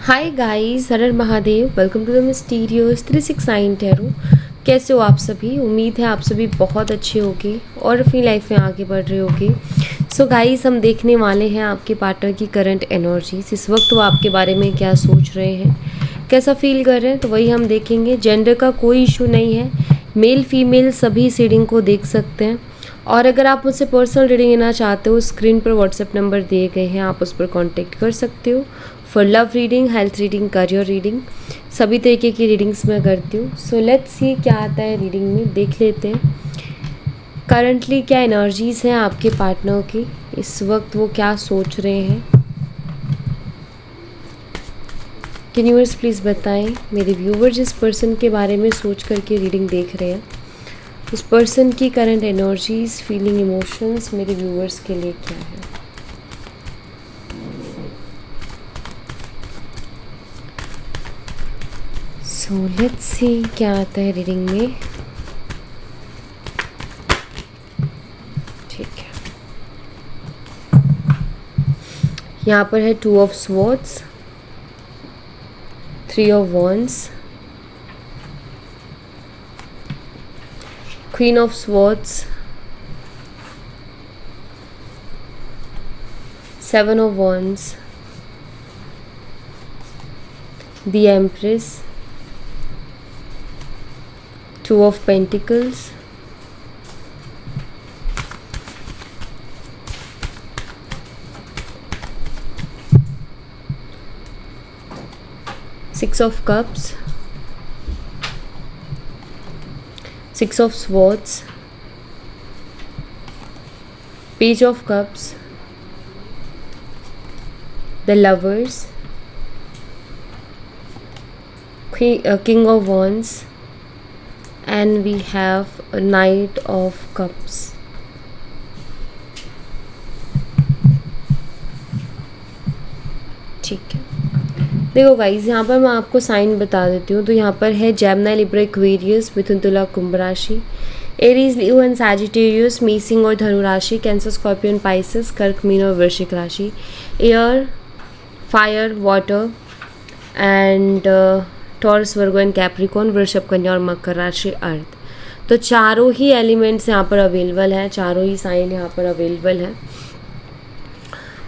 हाय guys, हर हर Mahadev. Welcome to the mysterious 369 tarot. कैसे हो आप सभी? उम्मीद है आप सभी बहुत अच्छे होगे और अपनी लाइफ में आगे बढ़ रहे होगे। सो गाइस, हम देखने वाले हैं आपके पार्टनर की करंट एनर्जीज। इस वक्त वो आपके बारे में क्या सोच रहे हैं, कैसा फील कर रहे हैं, तो वही हम देखेंगे। जेंडर का कोई इशू नहीं है, मेल फीमेल सभी इस रीडिंग को देख सकते हैं। और अगर आप मुझसे पर्सनल रीडिंग लेना चाहते हो, स्क्रीन पर व्हाट्सएप नंबर दिए गए हैं, आप उस पर कांटेक्ट कर सकते हो। For love reading, health reading, career reading, सभी तरीके की रीडिंग्स मैं करती हूँ। सो लेट्स सी क्या आता है रीडिंग में, देख लेते हैं करंटली क्या एनर्जीज़ हैं आपके पार्टनर की, इस वक्त वो क्या सोच रहे हैं। यूनिवर्स प्लीज़ बताएं मेरे व्यूवर जिस पर्सन के बारे में सोच करके रीडिंग देख रहे हैं, उस पर्सन की करंट एनर्जीज, फीलिंग, इमोशंस मेरे व्यूवर्स के लिए क्या है। सो लेट्स सी क्या आता है रीडिंग में। ठीक है, यहाँ पर है 2 of swords, 3 of wands, queen of swords, 7 of wands, the empress, 2 of Pentacles, Six of Cups, 6 of Swords, Page of Cups, the Lovers, King of Wands, and we have a Knight of Cups. ठीक है, देखो guys, यहाँ पर मैं आपको sign बता देती हूँ। तो यहाँ पर है जेमिनी, लिब्रा, एक्वेरियस, मिथुन, तुला, कुंभ राशि, Aries, Leo and Sagittarius, mean और धनु राशि, कैंसर, स्कॉर्पियन, पाइसेस, कर्क, मीन और वृश्चिक राशि, air, fire, water and taurus, Virgo and Capricorn, वृषभ, कन्या और मकर राशि, अर्थ। तो चारों ही एलिमेंट्स यहाँ पर अवेलेबल हैं, चारों ही साइन यहाँ पर अवेलेबल हैं।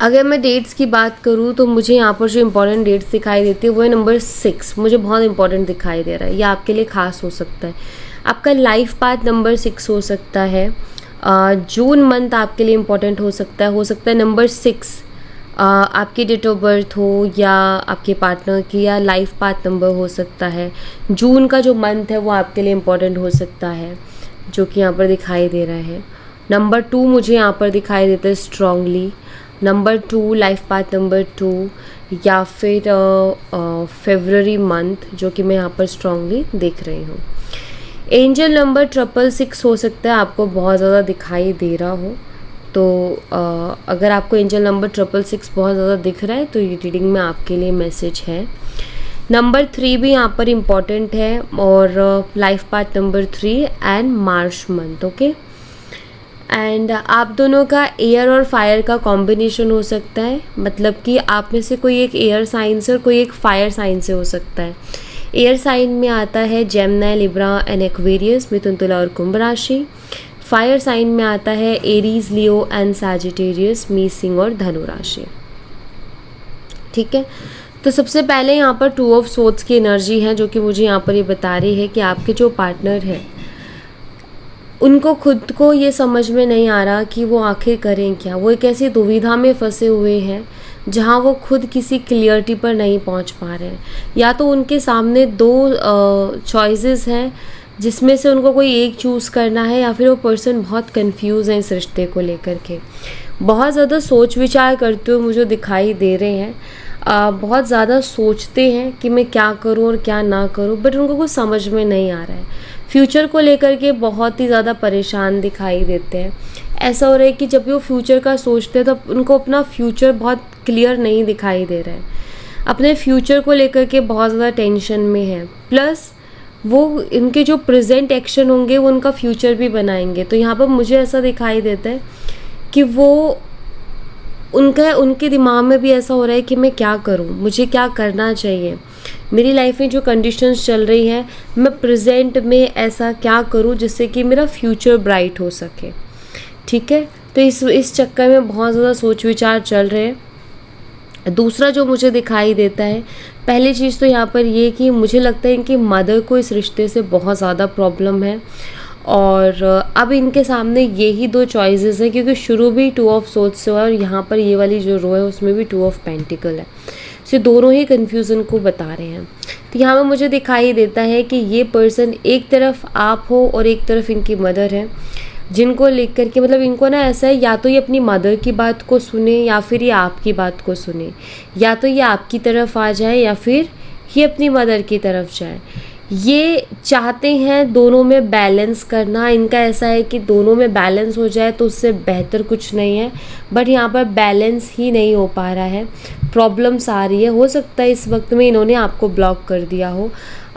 अगर मैं डेट्स की बात करूँ तो मुझे यहाँ पर जो इंपॉर्टेंट डेट्स दिखाई देती है वो है नंबर 6। मुझे बहुत इंपॉर्टेंट दिखाई दे रहा है, ये आपके लिए खास हो सकता है। आपका लाइफ पाथ नंबर 6 हो सकता है। जून मंथ आपके लिए इंपॉर्टेंट हो सकता है नंबर 6 आपकी डेट ऑफ बर्थ हो या आपके पार्टनर की, या लाइफ पाथ नंबर हो सकता है। जून का जो मंथ है वो आपके लिए इम्पोर्टेंट हो सकता है, जो कि यहाँ पर दिखाई दे रहा है। नंबर 2 मुझे यहाँ पर दिखाई देता है strongly. Number 2, life path number 2, या फिर फरवरी मंथ, जो कि मैं यहाँ पर स्ट्रांगली देख रही हूँ। एंजल नंबर 666 हो सकता है आपको बहुत ज़्यादा दिखाई दे रहा हो। तो अगर आपको एंजल नंबर 666 बहुत ज़्यादा दिख रहा है तो ये रीडिंग में आपके लिए मैसेज है। नंबर 3 भी यहाँ पर इम्पॉर्टेंट है, और life path number 3 and March month. Okay, and आप दोनों का एयर और फायर का कॉम्बिनेशन हो सकता है, मतलब कि आप में से कोई एक एयर साइन से और कोई एक फायर साइन से हो सकता है। एयर साइन में आता है जेमिनी, लिब्रा एंड एक्वेरियस, मिथुन, तुला और कुंभ राशि। फायर साइन में आता है Aries, Leo and Sagittarius, mean और धनु राशि। ठीक है, तो सबसे पहले यहाँ पर 2 ऑफ स्वॉर्ड्स की एनर्जी है, जो कि मुझे यहाँ पर ये बता रही है कि आपके जो पार्टनर है उनको खुद को ये समझ में नहीं आ रहा कि वो आखिर करें क्या। वो एक ऐसी दुविधा में फंसे हुए हैं जहाँ वो खुद किसी क्लियरिटी पर नहीं पहुँच पा रहे हैं। या तो उनके सामने 2 चॉइसेस हैं जिसमें से उनको कोई एक चूज़ करना है, या फिर वो पर्सन बहुत कंफ्यूज है इस रिश्ते को लेकर के, बहुत ज़्यादा सोच विचार करते हुए मुझे दिखाई दे रहे हैं। बहुत ज़्यादा सोचते हैं कि मैं क्या करूं और क्या ना करूं, बट उनको कुछ समझ में नहीं आ रहा है। फ्यूचर को लेकर के बहुत ही ज़्यादा परेशान दिखाई देते हैं। ऐसा हो रहा है कि जब भी वो फ्यूचर का सोचते हैं तो उनको अपना फ्यूचर बहुत क्लियर नहीं दिखाई दे रहा है। अपने फ्यूचर को लेकर के बहुत ज़्यादा टेंशन में है, प्लस वो इनके जो प्रेजेंट एक्शन होंगे वो उनका फ्यूचर भी बनाएंगे। तो यहाँ पर मुझे ऐसा दिखाई देता है कि वो उनके दिमाग में भी ऐसा हो रहा है कि मैं क्या करूं, मुझे क्या करना चाहिए, मेरी लाइफ में जो कंडीशंस चल रही हैं, मैं प्रेजेंट में ऐसा क्या करूं जिससे कि मेरा फ्यूचर ब्राइट हो सके। ठीक है, तो इस चक्कर में बहुत ज़्यादा सोच विचार चल रहे हैं। दूसरा जो मुझे दिखाई देता है, पहली चीज़ तो यहाँ पर ये कि मुझे लगता है कि मदर को इस रिश्ते से बहुत ज़्यादा प्रॉब्लम है, और अब इनके सामने यही दो चॉइसेस है, क्योंकि शुरू भी 2 ऑफ सोर्ड्स से हुआ और यहाँ पर ये वाली जो रो है उसमें भी 2 ऑफ पेंटिकल है। सो दोनों ही कन्फ्यूज़न को बता रहे हैं। तो यहाँ पर मुझे दिखाई देता है कि ये पर्सन एक तरफ आप हो और एक तरफ इनकी मदर है, जिनको लेकर के मतलब इनको ना ऐसा है, या तो ये अपनी मदर की बात को सुने या फिर ये आपकी बात को सुने, या तो ये आपकी तरफ आ जाए या फिर ये अपनी मदर की तरफ जाए। ये चाहते हैं दोनों में बैलेंस करना, इनका ऐसा है कि दोनों में बैलेंस हो जाए तो उससे बेहतर कुछ नहीं है, बट यहाँ पर बैलेंस ही नहीं हो पा रहा है, प्रॉब्लम्स आ रही है। हो सकता है इस वक्त में इन्होंने आपको ब्लॉक कर दिया हो,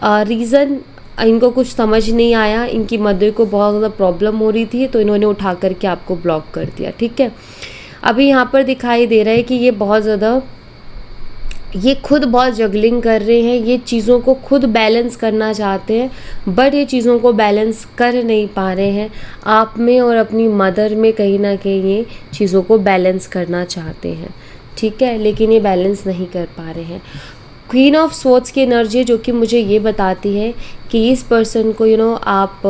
रीज़न इनको कुछ समझ नहीं आया, इनकी मदर को बहुत ज़्यादा प्रॉब्लम हो रही थी तो इन्होंने उठा करके आपको ब्लॉक कर दिया। ठीक है, अभी यहाँ पर दिखाई दे रहा है कि ये खुद बहुत जगलिंग कर रहे हैं, ये चीज़ों को खुद बैलेंस करना चाहते हैं, बट ये चीज़ों को बैलेंस कर नहीं पा रहे हैं। आप में और अपनी मदर में कहीं ना कहीं ये चीज़ों को बैलेंस करना चाहते हैं। ठीक है, लेकिन ये बैलेंस नहीं कर पा रहे हैं। क्वीन ऑफ स्वॉर्ड्स की एनर्जी जो कि मुझे ये बताती है कि इस पर्सन को आप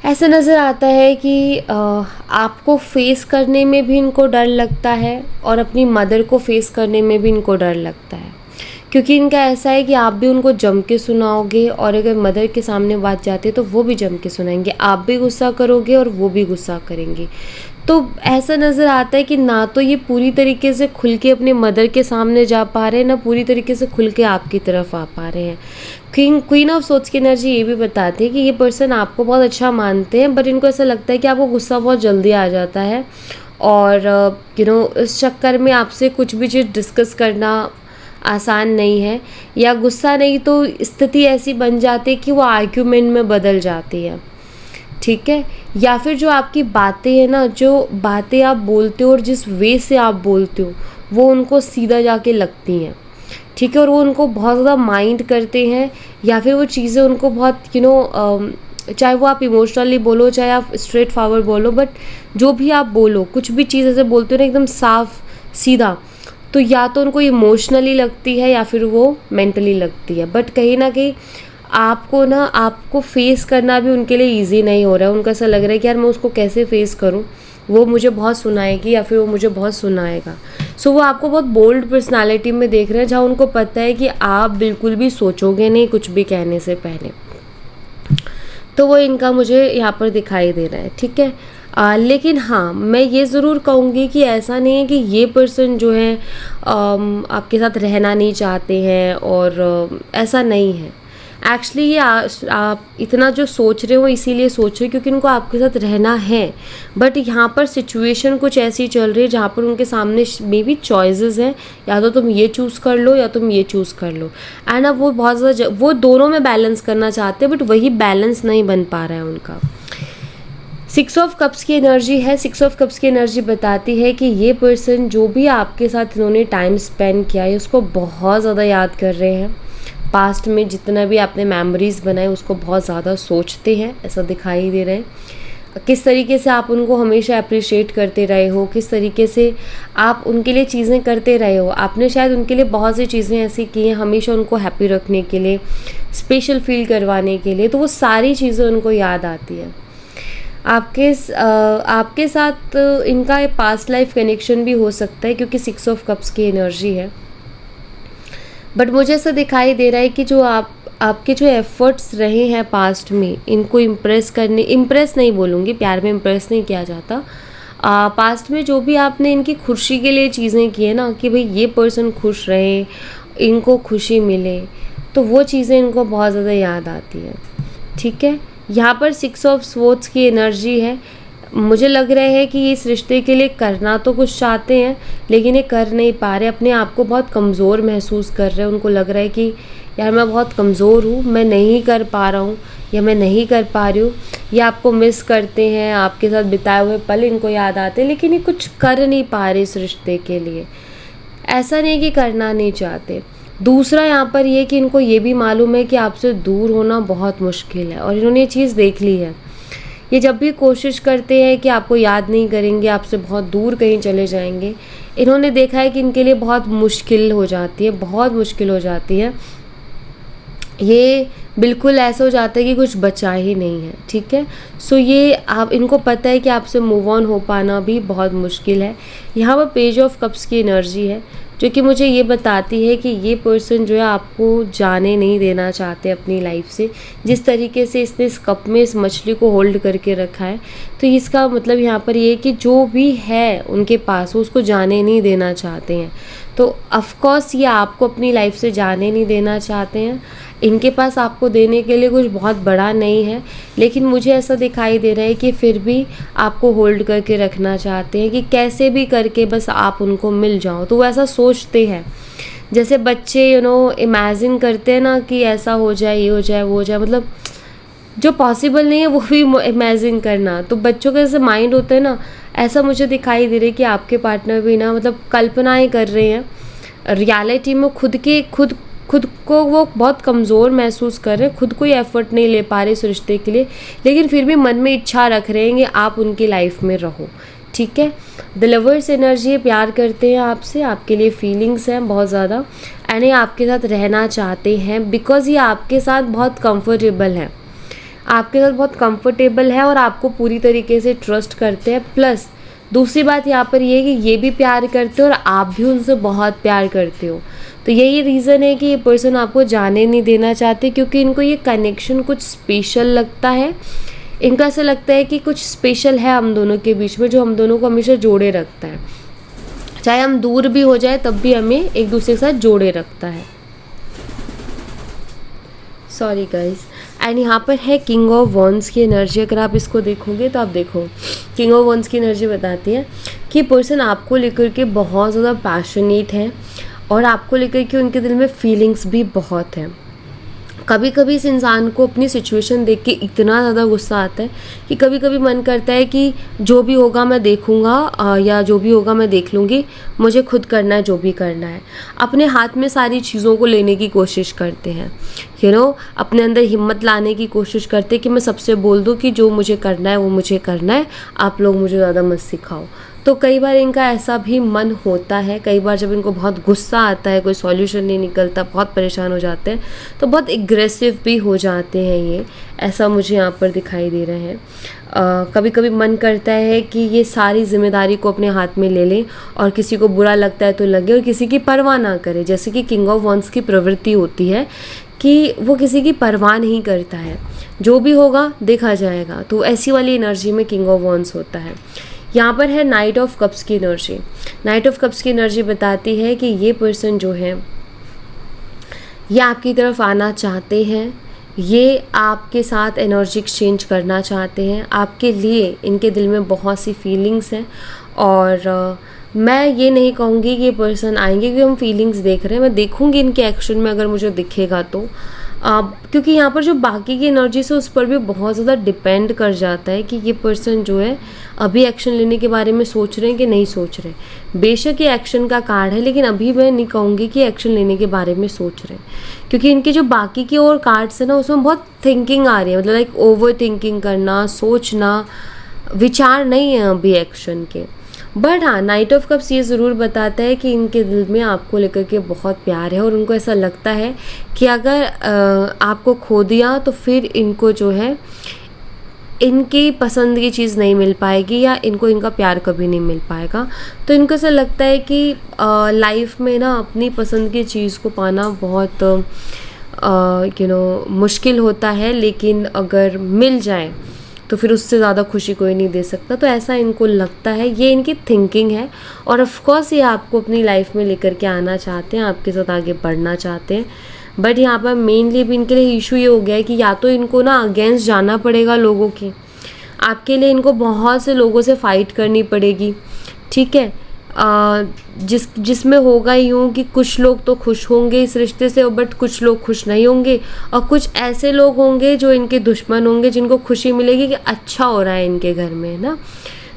ऐसा नज़र आता है कि आपको फेस करने में भी इनको डर लगता है और अपनी मदर को फेस करने में भी इनको डर लगता है, क्योंकि इनका ऐसा है कि आप भी उनको जम के सुनाओगे और अगर मदर के सामने बात जाती है तो वो भी जम के सुनाएंगे, आप भी गुस्सा करोगे और वो भी गुस्सा करेंगे। तो ऐसा नज़र आता है कि ना तो ये पूरी तरीके से खुल के अपने मदर के सामने जा पा रहे हैं, ना पूरी तरीके से खुल के आपकी तरफ आ पा रहे हैं। क्वीन ऑफ सोर्ड्स की एनर्जी ये भी बताती है कि ये पर्सन आपको बहुत अच्छा मानते हैं, बट इनको ऐसा लगता है कि आपको गुस्सा बहुत जल्दी आ जाता है, और इस चक्कर में आपसे कुछ भी चीज़ डिस्कस करना आसान नहीं है, या गुस्सा नहीं तो स्थिति ऐसी बन जाती है कि वो आर्ग्यूमेंट में बदल जाती है। ठीक है, या फिर जो आपकी बातें हैं ना, जो बातें आप बोलते हो और जिस वे से आप बोलते हो वो उनको सीधा जाके लगती हैं। ठीक है, और वो उनको बहुत ज़्यादा माइंड करते हैं, या फिर वो चीज़ें उनको बहुत चाहे वो आप इमोशनली बोलो चाहे आप स्ट्रेट फॉरवर्ड बोलो, बट जो भी आप बोलो, कुछ भी चीज़ ऐसे बोलते हो ना एकदम साफ सीधा, तो या तो उनको इमोशनली लगती है या फिर वो मेंटली लगती है। बट कहीं ना कहीं आपको फेस करना भी उनके लिए इजी नहीं हो रहा है। उनको ऐसा लग रहा है कि यार मैं उसको कैसे फेस करूं, वो मुझे बहुत सुनाएगी या फिर वो मुझे बहुत सुनाएगा। सो वो आपको बहुत बोल्ड पर्सनालिटी में देख रहे हैं, जहाँ उनको पता है कि आप बिल्कुल भी सोचोगे नहीं कुछ भी कहने से पहले। तो वो इनका मुझे यहाँ पर दिखाई दे रहा है। ठीक है, लेकिन हाँ, मैं ये ज़रूर कहूँगी कि ऐसा नहीं है कि ये पर्सन जो है आपके साथ रहना नहीं चाहते हैं, और ऐसा नहीं है। एक्चुअली ये आप इतना जो सोच रहे हो इसीलिए सोच रहे हो क्योंकि उनको आपके साथ रहना है, बट यहाँ पर सिचुएशन कुछ ऐसी चल रही है जहाँ पर उनके सामने मे बी चॉइसेस हैं, या तो तुम ये चूज़ कर लो या तुम ये चूज़ कर लो। एंड अब वो बहुत ज़्यादा वो दोनों में बैलेंस करना चाहते हैं, बट वही बैलेंस नहीं बन पा रहा है उनका। 6 ऑफ कप्स की एनर्जी है। 6 ऑफ कप्स की एनर्जी बताती है कि ये पर्सन जो भी आपके साथ इन्होंने टाइम स्पेंड किया है उसको बहुत ज़्यादा याद कर रहे हैं। पास्ट में जितना भी आपने मेमोरीज़ बनाए उसको बहुत ज़्यादा सोचते हैं, ऐसा दिखाई दे रहा है। किस तरीके से आप उनको हमेशा अप्रिशिएट करते रहे हो, किस तरीके से आप उनके लिए चीज़ें करते रहे हो। आपने शायद उनके लिए बहुत सी चीज़ें ऐसी की हैं हमेशा उनको हैप्पी रखने के लिए, स्पेशल फील करवाने के लिए, तो वो सारी चीज़ें उनको याद आती है। आपके साथ इनका पास्ट लाइफ कनेक्शन भी हो सकता है क्योंकि 6 ऑफ कप्स की एनर्जी है। बट मुझे ऐसा दिखाई दे रहा है कि जो आपके जो एफ़र्ट्स रहे हैं पास्ट में, इनको इम्प्रेस नहीं बोलूँगी, प्यार में इम्प्रेस नहीं किया जाता, पास्ट में जो भी आपने इनकी खुशी के लिए चीज़ें की है ना, कि भाई ये पर्सन खुश रहे, इनको खुशी मिले, तो वो चीज़ें इनको बहुत ज़्यादा याद आती हैं। ठीक है, यहाँ पर 6 ऑफ स्वॉर्ड्स की एनर्जी है। मुझे लग रहा है कि इस रिश्ते के लिए करना तो कुछ चाहते हैं लेकिन ये कर नहीं पा रहे, अपने आप को बहुत कमज़ोर महसूस कर रहे हैं। उनको लग रहा है कि यार मैं बहुत कमज़ोर हूँ, मैं नहीं कर पा रहा हूँ या मैं नहीं कर पा रही हूँ, ये आपको मिस करते हैं, आपके साथ बिताए हुए पल इनको याद आते हैं, लेकिन ये कुछ कर नहीं पा रहे इस रिश्ते के लिए। ऐसा नहीं कि करना नहीं चाहते। दूसरा यहाँ पर ये कि इनको ये भी मालूम है कि आपसे दूर होना बहुत मुश्किल है, और इन्होंने ये चीज़ देख ली है। ये जब भी कोशिश करते हैं कि आपको याद नहीं करेंगे, आपसे बहुत दूर कहीं चले जाएंगे, इन्होंने देखा है कि इनके लिए बहुत मुश्किल हो जाती है, बहुत मुश्किल हो जाती है। ये बिल्कुल ऐसा हो जाता है कि कुछ बचा ही नहीं है, ठीक है। सो ये आप, इनको पता है कि आपसे मूव ऑन हो पाना भी बहुत मुश्किल है। यहाँ पर पेज ऑफ कप्स की एनर्जी है, जो कि मुझे ये बताती है कि ये पर्सन जो है आपको जाने नहीं देना चाहते अपनी लाइफ से। जिस तरीके से इसने इस कप में इस मछली को होल्ड करके रखा है, तो इसका मतलब यहाँ पर ये है कि जो भी है उनके पास वो उसको जाने नहीं देना चाहते हैं। तो ऑफकोर्स ये आपको अपनी लाइफ से जाने नहीं देना चाहते हैं। इनके पास आपको देने के लिए कुछ बहुत बड़ा नहीं है, लेकिन मुझे ऐसा दिखाई दे रहा है कि फिर भी आपको होल्ड करके रखना चाहते हैं कि कैसे भी करके बस आप उनको मिल जाओ। तो वो ऐसा सोचते हैं, जैसे बच्चे इमेजिन करते हैं ना कि ऐसा हो जाए, ये हो जाए, वो हो जाए, मतलब जो पॉसिबल नहीं है वो भी इमेजिन करना। तो बच्चों का जैसे माइंड होता है ना, ऐसा मुझे दिखाई दे रहा है कि आपके पार्टनर भी ना मतलब कल्पनाएं कर रहे हैं। रियलिटी में खुद को वो बहुत कमज़ोर महसूस कर रहे हैं, खुद कोई एफर्ट नहीं ले पा रहे इस रिश्ते के लिए, लेकिन फिर भी मन में इच्छा रख रहे हैं कि आप उनकी लाइफ में रहो, ठीक है। द लवर्स एनर्जी, प्यार करते हैं आपसे, आपके लिए फीलिंग्स हैं बहुत ज़्यादा, एंड ये आपके साथ रहना चाहते हैं बिकॉज ये आपके साथ बहुत कंफर्टेबल है, आपके साथ बहुत कंफर्टेबल है और आपको पूरी तरीके से ट्रस्ट करते हैं। प्लस दूसरी बात यहाँ पर ये है कि ये भी प्यार करते हो और आप भी उनसे बहुत प्यार करते हो। तो यही रीज़न है कि ये पर्सन आपको जाने नहीं देना चाहते, क्योंकि इनको ये कनेक्शन कुछ स्पेशल लगता है। इनको ऐसा लगता है कि कुछ स्पेशल है हम दोनों के बीच में, जो हम दोनों को हमेशा जोड़े रखता है। चाहे हम दूर भी हो जाए तब भी हमें एक दूसरे के साथ जोड़े रखता है। Sorry guys. एंड यहाँ पर है किंग ऑफ वॉन्ड्स की एनर्जी। अगर आप इसको देखोगे तो आप देखो, किंग ऑफ वॉन्ड्स की एनर्जी बताती है कि पर्सन आपको लेकर के बहुत ज़्यादा पैशनेट है और आपको लेकर के उनके दिल में फीलिंग्स भी बहुत हैं। कभी कभी इस इंसान को अपनी सिचुएशन देख के इतना ज़्यादा गुस्सा आता है कि कभी कभी मन करता है कि जो भी होगा मैं देखूंगा, या जो भी होगा मैं देख लूँगी, मुझे खुद करना है जो भी करना है। अपने हाथ में सारी चीज़ों को लेने की कोशिश करते हैं, अपने अंदर हिम्मत लाने की कोशिश करते हैं कि मैं सबसे बोल दूँ कि जो मुझे करना है वो मुझे करना है, आप लोग मुझे ज़्यादा मत सिखाओ। तो कई बार इनका ऐसा भी मन होता है, कई बार जब इनको बहुत गुस्सा आता है, कोई सॉल्यूशन नहीं निकलता, बहुत परेशान हो जाते हैं, तो बहुत एग्रेसिव भी हो जाते हैं ये, ऐसा मुझे यहाँ पर दिखाई दे रहे हैं। कभी कभी मन करता है कि ये सारी जिम्मेदारी को अपने हाथ में ले लें और किसी को बुरा लगता है तो लगे और किसी की परवाह ना करे, जैसे कि किंग ऑफ वॉन्ड्स की प्रवृत्ति होती है कि वो किसी की परवाह नहीं करता है, जो भी होगा देखा जाएगा। तो ऐसी वाली एनर्जी में किंग ऑफ वॉन्ड्स होता है। यहाँ पर है नाइट ऑफ कप्स की एनर्जी। नाइट ऑफ कप्स की एनर्जी बताती है कि ये पर्सन जो है ये आपकी तरफ आना चाहते हैं, ये आपके साथ एनर्जी एक्सचेंज करना चाहते हैं, आपके लिए इनके दिल में बहुत सी फीलिंग्स हैं। और मैं ये नहीं कहूँगी कि ये पर्सन आएंगे, क्योंकि हम फीलिंग्स देख रहे हैं, मैं देखूँगी इनके एक्शन में अगर मुझे दिखेगा तो, क्योंकि यहाँ पर जो बाकी की एनर्जी से उस पर भी बहुत ज़्यादा डिपेंड कर जाता है कि ये पर्सन जो है अभी एक्शन लेने के बारे में सोच रहे हैं कि नहीं सोच रहे। बेशक ये एक्शन का कार्ड है, लेकिन अभी मैं नहीं कहूँगी कि एक्शन लेने के बारे में सोच रहे हैं, क्योंकि इनके जो बाकी के और कार्ड्स हैं ना, उसमें बहुत थिंकिंग आ रही है, मतलब लाइक ओवर थिंकिंग करना, सोचना, विचार नहीं है अभी एक्शन के। बट हाँ, नाइट ऑफ कप्स ये ज़रूर बताता है कि इनके दिल में आपको लेकर के बहुत प्यार है और उनको ऐसा लगता है कि अगर आपको खो दिया तो फिर इनको जो है इनकी पसंद की चीज़ नहीं मिल पाएगी, या इनको इनका प्यार कभी नहीं मिल पाएगा। तो इनको ऐसा लगता है कि लाइफ में ना अपनी पसंद की चीज़ को पाना बहुत मुश्किल होता है, लेकिन अगर मिल जाए तो फिर उससे ज़्यादा खुशी कोई नहीं दे सकता। तो ऐसा इनको लगता है, ये इनकी थिंकिंग है। और ऑफ कोर्स ये आपको अपनी लाइफ में लेकर के आना चाहते हैं, आपके साथ आगे बढ़ना चाहते हैं। बट यहाँ पर मेनली भी इनके लिए इशू ये हो गया है कि या तो इनको ना अगेंस्ट जाना पड़ेगा लोगों के, आपके लिए इनको बहुत से लोगों से फ़ाइट करनी पड़ेगी, ठीक है, जिसमें होगा यूँ कि कुछ लोग तो खुश होंगे इस रिश्ते से, बट कुछ लोग खुश नहीं होंगे, और कुछ ऐसे लोग होंगे जो इनके दुश्मन होंगे, जिनको खुशी मिलेगी कि अच्छा हो रहा है इनके घर में, है ना।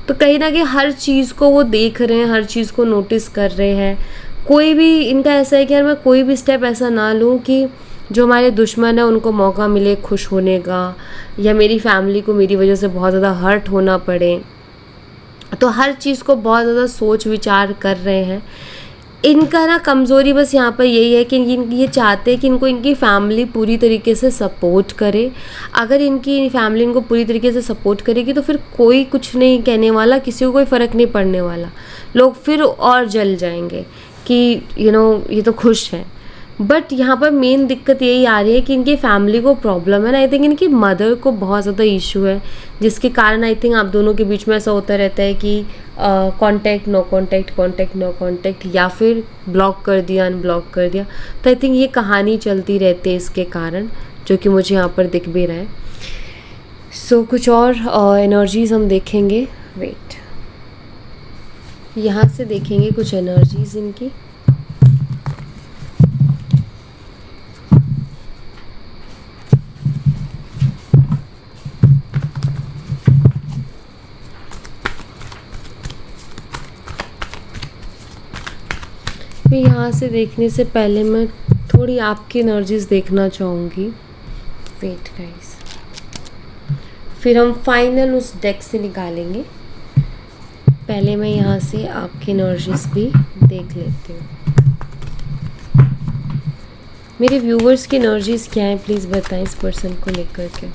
तो कहीं ना कहीं हर चीज़ को वो देख रहे हैं, हर चीज़ को नोटिस कर रहे हैं। कोई भी इनका ऐसा है कि यार मैं कोई भी स्टेप ऐसा ना लूँ कि जो हमारे दुश्मन है उनको मौका मिले खुश होने का, या मेरी फैमिली को मेरी वजह से बहुत ज़्यादा हर्ट होना पड़े। तो हर चीज़ को बहुत ज़्यादा सोच विचार कर रहे हैं। इनका ना कमज़ोरी बस यहाँ पर यही है कि ये चाहते हैं कि इनको इनकी फैमिली पूरी तरीके से सपोर्ट करे। अगर इनकी फैमिली इनको पूरी तरीके से सपोर्ट करेगी तो फिर कोई कुछ नहीं कहने वाला, किसी को कोई फ़र्क नहीं पड़ने वाला। लोग फिर और जल जाएंगे कि ये तो खुश है। बट यहाँ पर मेन दिक्कत यही आ रही है कि इनकी फैमिली को प्रॉब्लम है ना। आई थिंक इनकी मदर को बहुत ज़्यादा इशू है, जिसके कारण आई थिंक आप दोनों के बीच में ऐसा होता रहता है कि contact no contact, contact no contact, या फिर ब्लॉक कर दिया, अनब्लॉक कर दिया। तो आई थिंक ये कहानी चलती रहती है इसके कारण, जो कि मुझे यहाँ पर दिख भी रहा है। सो कुछ और एनर्जीज़ हम देखेंगे। वेट, यहाँ से देखेंगे कुछ एनर्जीज़ इनकी। मैं यहाँ से देखने से पहले मैं थोड़ी आपकी एनर्जीज देखना चाहूँगी। वेट गाइस, फिर हम फाइनल उस डेक से निकालेंगे। पहले मैं यहाँ से आपकी एनर्जीज भी देख लेती हूँ। मेरे व्यूवर्स की एनर्जीज क्या है प्लीज़ बताएं इस पर्सन को लेकर के।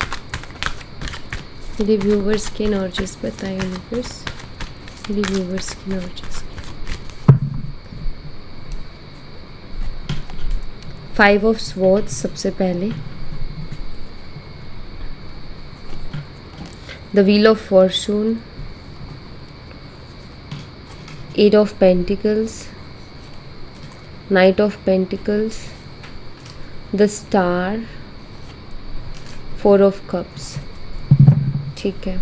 मेरे व्यूवर्स की एनर्जीज बताएं यूनिवर्स, मेरे व्यूवर्स की एनर्जीज। 5 ऑफ स्वॉर्ड्स सबसे पहले, the wheel of Fortune, 8 of pentacles, night of pentacles, the star, 4 of cups. ठीक है,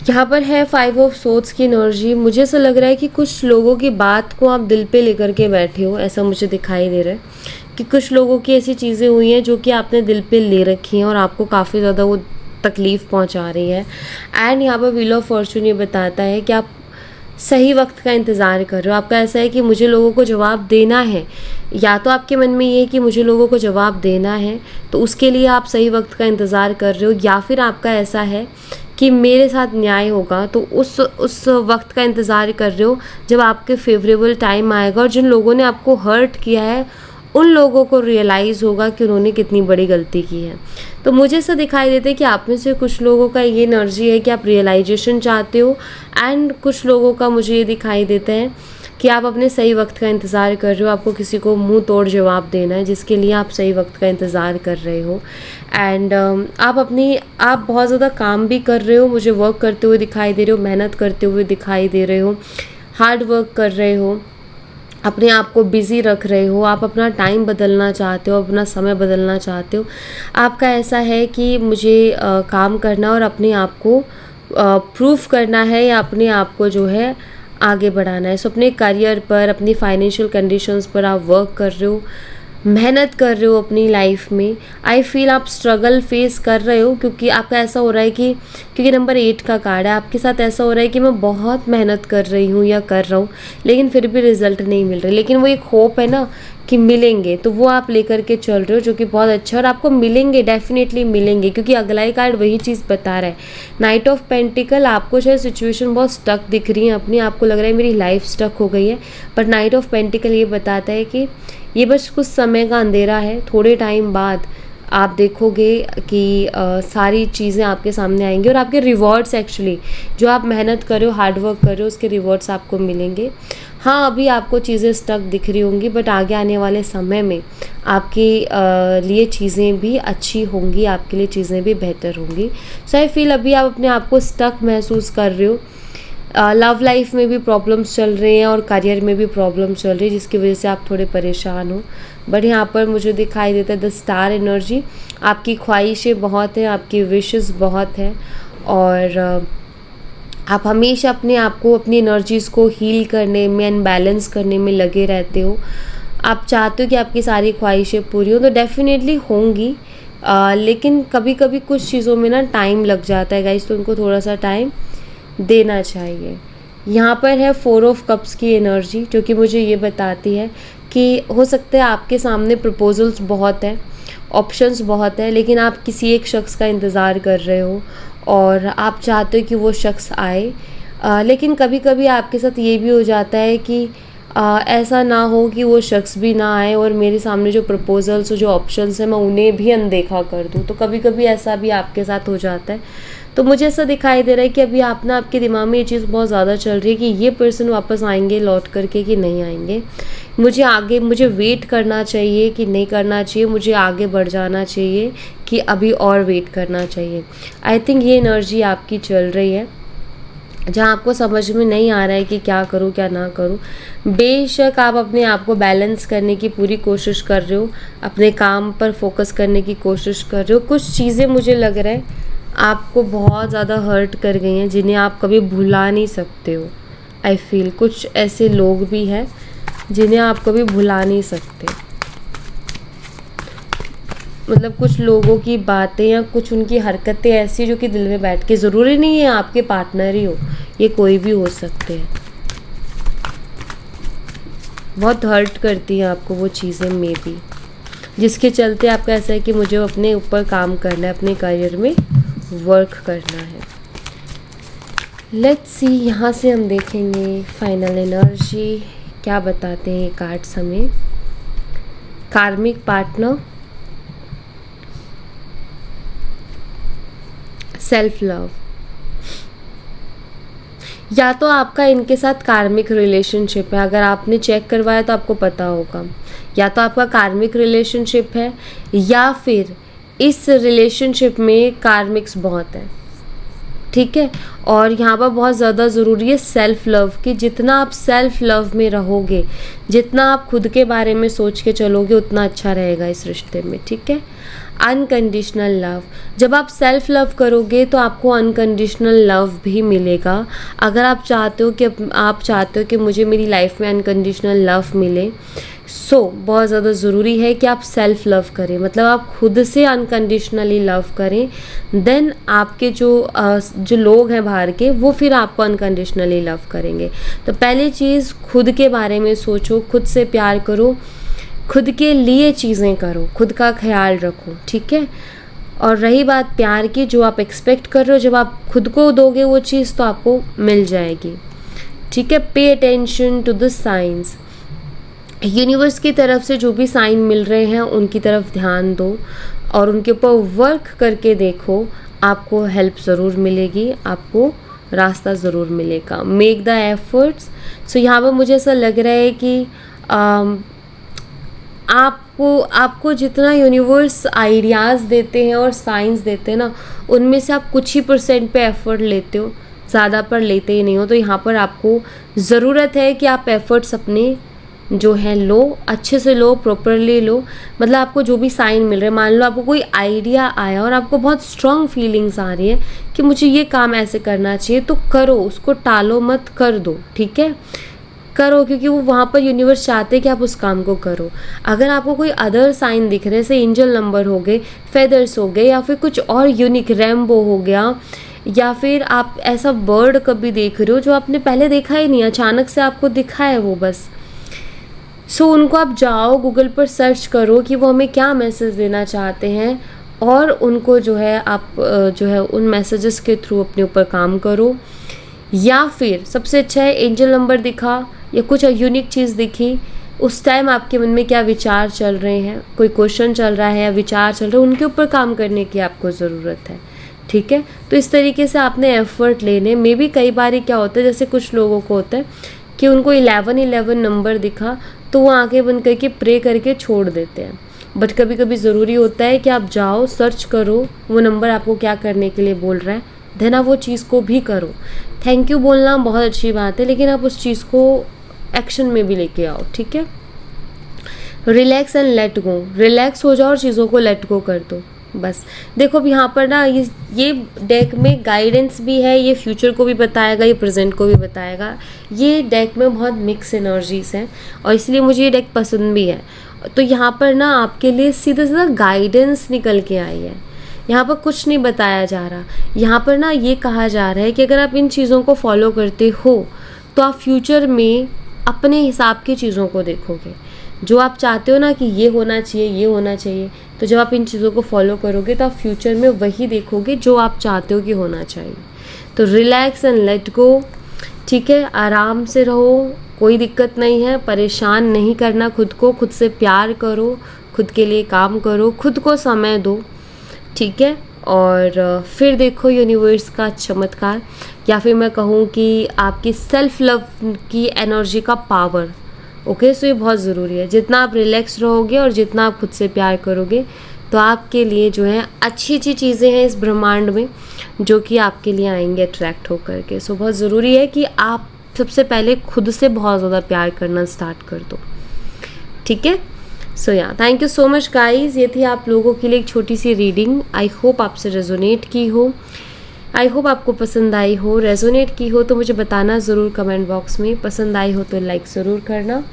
यहाँ पर है 5 ऑफ सोर्ड्स की एनर्जी। मुझे ऐसा लग रहा है कि कुछ लोगों की बात को आप दिल पे लेकर के बैठे हो, ऐसा मुझे दिखाई दे रहा है कि कुछ लोगों की ऐसी चीज़ें हुई हैं जो कि आपने दिल पे ले रखी हैं और आपको काफ़ी ज़्यादा वो तकलीफ़ पहुंचा रही है। एंड यहाँ पर व्हील ऑफ फॉर्चून ये बताता है कि आप सही वक्त का इंतज़ार कर रहे हो। आपका ऐसा है कि मुझे लोगों को जवाब देना है, या तो आपके मन में ये है कि मुझे लोगों को जवाब देना है, तो उसके लिए आप सही वक्त का इंतज़ार कर रहे हो, या फिर आपका ऐसा है कि मेरे साथ न्याय होगा, तो उस वक्त का इंतज़ार कर रहे हो जब आपके फेवरेबल टाइम आएगा और जिन लोगों ने आपको हर्ट किया है उन लोगों को रियलाइज़ होगा कि उन्होंने कितनी बड़ी गलती की है। तो मुझे ऐसा दिखाई देता है कि आप में से कुछ लोगों का ये एनर्जी है कि आप रियलाइजेशन चाहते हो, एंड कुछ लोगों का मुझे ये दिखाई देता है कि आप अपने सही वक्त का इंतज़ार कर रहे हो। आपको किसी को मुंह तोड़ जवाब देना है जिसके लिए आप सही वक्त का इंतज़ार कर रहे हो। एंड आप बहुत ज़्यादा काम भी कर रहे हो, मुझे वर्क करते हुए दिखाई दे रहे हो, मेहनत करते हुए दिखाई दे रहे हो, हार्ड वर्क कर रहे हो, अपने आप को बिज़ी रख रहे हो, आप अपना टाइम बदलना चाहते हो, अपना समय बदलना चाहते हो। आपका ऐसा है कि मुझे काम करना और अपने आप को प्रूफ करना है, या अपने आप को जो है आगे बढ़ाना है। सो अपने करियर पर, अपनी फाइनेंशियल कंडीशंस पर आप वर्क कर रहे हो, मेहनत कर रहे हो अपनी लाइफ में। आई फील आप स्ट्रगल फेस कर रहे हो, क्योंकि आपका ऐसा हो रहा है कि क्योंकि नंबर 8 का कार्ड है, आपके साथ ऐसा हो रहा है कि मैं बहुत मेहनत कर रही हूँ या कर रहा हूँ, लेकिन फिर भी रिजल्ट नहीं मिल रहे। लेकिन वो एक होप है ना कि मिलेंगे, तो वो आप लेकर के चल रहे हो, जो कि बहुत अच्छा है। और आपको मिलेंगे, डेफिनेटली मिलेंगे, क्योंकि अगला ही कार्ड वही चीज़ बता रहा है। नाइट ऑफ पेंटिकल, आपको शायद सिचुएशन बहुत स्टक दिख रही है अपनी, आपको लग रहा है मेरी लाइफ स्टक हो गई है, बट नाइट ऑफ पेंटिकल ये बताता है कि ये बस कुछ समय का अंधेरा है। थोड़े टाइम बाद आप देखोगे कि सारी चीज़ें आपके सामने आएंगी और आपके रिवॉर्ड्स, एक्चुअली जो आप मेहनत कर रहे हो, हार्ड वर्क कर रहे हो, उसके रिवॉर्ड्स आपको मिलेंगे। हाँ, अभी आपको चीज़ें स्टक दिख रही होंगी, बट आगे आने वाले समय में आपके लिए चीज़ें भी अच्छी होंगी, आपके लिए चीज़ें भी बेहतर होंगी। सो आई फील अभी आप अपने आप को स्टक महसूस कर रहे हो। लव लाइफ में भी प्रॉब्लम्स चल रहे हैं और करियर में भी प्रॉब्लम्स चल रही है, जिसकी वजह से आप थोड़े परेशान हो। बट यहाँ पर मुझे दिखाई देता है द स्टार एनर्जी। आपकी ख्वाहिशें बहुत हैं, आपकी विशेस बहुत हैं, और आप हमेशा अपने आप को, अपनी एनर्जीज़ को हील करने में एंड बैलेंस करने में लगे रहते हो। आप चाहते हो कि आपकी सारी ख्वाहिशें पूरी हो, तो डेफ़िनेटली होंगी, लेकिन कभी कभी कुछ चीज़ों में ना टाइम लग जाता है गाइस, तो उनको थोड़ा सा टाइम देना चाहिए। यहाँ पर है 4 ऑफ कप्स की एनर्जी, जो कि मुझे ये बताती है कि हो सकता है आपके सामने प्रपोजल्स बहुत हैं, ऑप्शंस बहुत है, लेकिन आप किसी एक शख्स का इंतज़ार कर रहे हो और आप चाहते हो कि वो शख्स आए। लेकिन कभी कभी आपके साथ ये भी हो जाता है कि ऐसा ना हो कि वो शख्स भी ना आए और मेरे सामने जो प्रपोजल्स और जो ऑप्शंस हैं मैं उन्हें भी अनदेखा कर दूँ। तो कभी कभी ऐसा भी आपके साथ हो जाता है। तो मुझे ऐसा दिखाई दे रहा है कि अभी आप ना, आपके दिमाग में ये चीज़ बहुत ज़्यादा चल रही है कि ये पर्सन वापस आएंगे लौट करके कि नहीं आएंगे, मुझे वेट करना चाहिए कि नहीं करना चाहिए, मुझे आगे बढ़ जाना चाहिए कि अभी और वेट करना चाहिए। आई थिंक ये एनर्जी आपकी चल रही है, जहाँ आपको समझ में नहीं आ रहा है कि क्या करूँ क्या ना करूँ। बेशक आप अपने आप को बैलेंस करने की पूरी कोशिश कर रहे हो, अपने काम पर फोकस करने की कोशिश कर रहे हो। कुछ चीज़ें मुझे लग रहा है आपको बहुत ज़्यादा हर्ट कर गई हैं, जिन्हें आप कभी भुला नहीं सकते हो। आई फील कुछ ऐसे लोग भी हैं जिन्हें आप कभी भुला नहीं सकते। मतलब कुछ लोगों की बातें या कुछ उनकी हरकतें ऐसी जो कि दिल में बैठ के, ज़रूरी नहीं है आपके पार्टनर ही हो, ये कोई भी हो सकते हैं, बहुत हर्ट करती हैं आपको वो चीज़ें मे बी, जिसके चलते आपका ऐसा है कि मुझे अपने ऊपर काम करना है, अपने करियर में वर्क करना है। लेट्स सी, यहाँ से हम देखेंगे फाइनल एनर्जी क्या बताते हैं कार्ड्स हमें। कार्मिक पार्टनर, सेल्फ लव, या तो आपका इनके साथ कार्मिक रिलेशनशिप है। अगर आपने चेक करवाया तो आपको पता होगा, या तो आपका कार्मिक रिलेशनशिप है या फिर इस रिलेशनशिप में कार्मिक्स बहुत है, ठीक है। और यहाँ पर बहुत ज़्यादा ज़रूरी है सेल्फ लव की। जितना आप सेल्फ लव में रहोगे, जितना आप खुद के बारे में सोच के चलोगे, उतना अच्छा रहेगा इस रिश्ते में, ठीक है। अनकंडीशनल लव, जब आप सेल्फ लव करोगे तो आपको अनकंडीशनल लव भी मिलेगा। अगर आप चाहते हो कि मुझे मेरी लाइफ में अनकंडीशनल लव मिले, बहुत ज़्यादा ज़रूरी है कि आप सेल्फ लव करें, मतलब आप खुद से अनकंडीशनली लव करें। देन आपके जो लोग हैं बाहर के, वो फिर आपको अनकंडीशनली लव करेंगे। तो पहली चीज़, खुद के बारे में सोचो, खुद से प्यार करो, खुद के लिए चीज़ें करो, खुद का ख्याल रखो, ठीक है। और रही बात प्यार की, जो आप एक्सपेक्ट कर रहे हो, जब आप खुद को दोगे वो चीज़ तो आपको मिल जाएगी, ठीक है। Pay attention to the science, universe की तरफ से जो भी साइन मिल रहे हैं उनकी तरफ ध्यान दो और उनके ऊपर वर्क करके देखो, आपको हेल्प ज़रूर मिलेगी, आपको रास्ता ज़रूर मिलेगा। Make the efforts. सो यहाँ पर मुझे ऐसा लग रहा है कि आपको जितना यूनिवर्स आइडियाज़ देते हैं और साइंस देते हैं ना, उनमें से आप कुछ ही % पे एफर्ट लेते हो, ज़्यादा पर लेते ही नहीं हो। तो यहाँ पर आपको ज़रूरत है कि आप एफर्ट्स अपने जो है लो, अच्छे से लो, प्रॉपरली लो। मतलब आपको जो भी साइन मिल रहे हैं, मान लो आपको कोई आइडिया आया और आपको बहुत स्ट्रॉन्ग फीलिंग्स आ रही है कि मुझे ये काम ऐसे करना चाहिए, तो करो, उसको टालो मत, कर दो, ठीक है। करो, क्योंकि वो वहाँ पर यूनिवर्स चाहते हैं कि आप उस काम को करो। अगर आपको कोई अदर साइन दिख रहे हैं, जैसे एंजल नंबर हो गए, फेदर्स हो गए, या फिर कुछ और यूनिक, रेम्बो हो गया, या फिर आप ऐसा बर्ड कभी देख रहे हो जो आपने पहले देखा ही नहीं, अचानक से आपको दिखा है वो बस, उनको आप जाओ गूगल पर सर्च करो कि वो हमें क्या मैसेज देना चाहते हैं, और उनको जो है आप उन मैसेजेस के थ्रू अपने ऊपर काम करो। या फिर सबसे अच्छा है, एंजल नंबर दिखा या कुछ यूनिक चीज़ दिखी, उस टाइम आपके मन में क्या विचार चल रहे हैं, कोई क्वेश्चन चल रहा है या विचार चल रहे हैं, उनके ऊपर काम करने की आपको ज़रूरत है, ठीक है। तो इस तरीके से आपने एफर्ट लेने में भी, कई बार क्या होता है, जैसे कुछ लोगों को होता है कि उनको 11 नंबर दिखा तो वो आंखें बंद करके प्रे करके छोड़ देते हैं। बट कभी कभी ज़रूरी होता है कि आप जाओ, सर्च करो वो नंबर आपको क्या करने के लिए बोल रहा है, देन आप वो चीज़ को भी करो। थैंक यू बोलना बहुत अच्छी बात है, लेकिन आप उस चीज़ को एक्शन में भी लेके आओ, ठीक है। Relax and let go, relax हो जाओ और चीज़ों को लेट गो कर दो, बस देखो अब यहाँ पर ना ये डेक में गाइडेंस भी है, ये फ्यूचर को भी बताएगा, ये प्रेजेंट को भी बताएगा। ये डेक में बहुत मिक्स एनर्जीज हैं और इसलिए मुझे ये डेक पसंद भी है। तो यहाँ पर ना आपके लिए सीधा सीधा गाइडेंस निकल के आई है, यहाँ पर कुछ नहीं बताया जा रहा। यहाँ पर ना ये कहा जा रहा है कि अगर आप इन चीज़ों को फॉलो करते हो तो आप फ्यूचर में अपने हिसाब की चीज़ों को देखोगे, जो आप चाहते हो ना कि ये होना चाहिए, ये होना चाहिए। तो जब आप इन चीज़ों को फॉलो करोगे तो आप फ्यूचर में वही देखोगे जो आप चाहते हो कि होना चाहिए। तो रिलैक्स एंड लेट गो, ठीक है, आराम से रहो, कोई दिक्कत नहीं है। परेशान नहीं करना खुद को, खुद से प्यार करो, खुद के लिए काम करो, खुद को समय दो, ठीक है। और फिर देखो यूनिवर्स का चमत्कार, या फिर मैं कहूँ कि आपकी सेल्फ लव की एनर्जी का पावर। ओके, सो ये बहुत ज़रूरी है। जितना आप रिलैक्स रहोगे और जितना आप खुद से प्यार करोगे तो आपके लिए जो है अच्छी अच्छी चीज़ें हैं इस ब्रह्मांड में जो कि आपके लिए आएंगे अट्रैक्ट होकर के। सो बहुत ज़रूरी है कि आप सबसे पहले खुद से बहुत ज़्यादा प्यार करना स्टार्ट कर दो, ठीक है। सो या thank you so much guys, ये थी आप लोगों के लिए एक छोटी सी रीडिंग। आई होप आपसे रेजोनेट की हो, आई होप आपको पसंद आई हो। रेजोनेट की हो तो मुझे बताना ज़रूर कमेंट बॉक्स में, पसंद आई हो तो लाइक ज़रूर करना,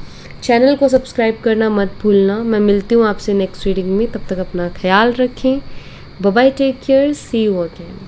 चैनल को सब्सक्राइब करना मत भूलना। मैं मिलती हूँ आपसे नेक्स्ट रीडिंग में, तब तक अपना ख्याल रखें। Bye bye, take care, see you again.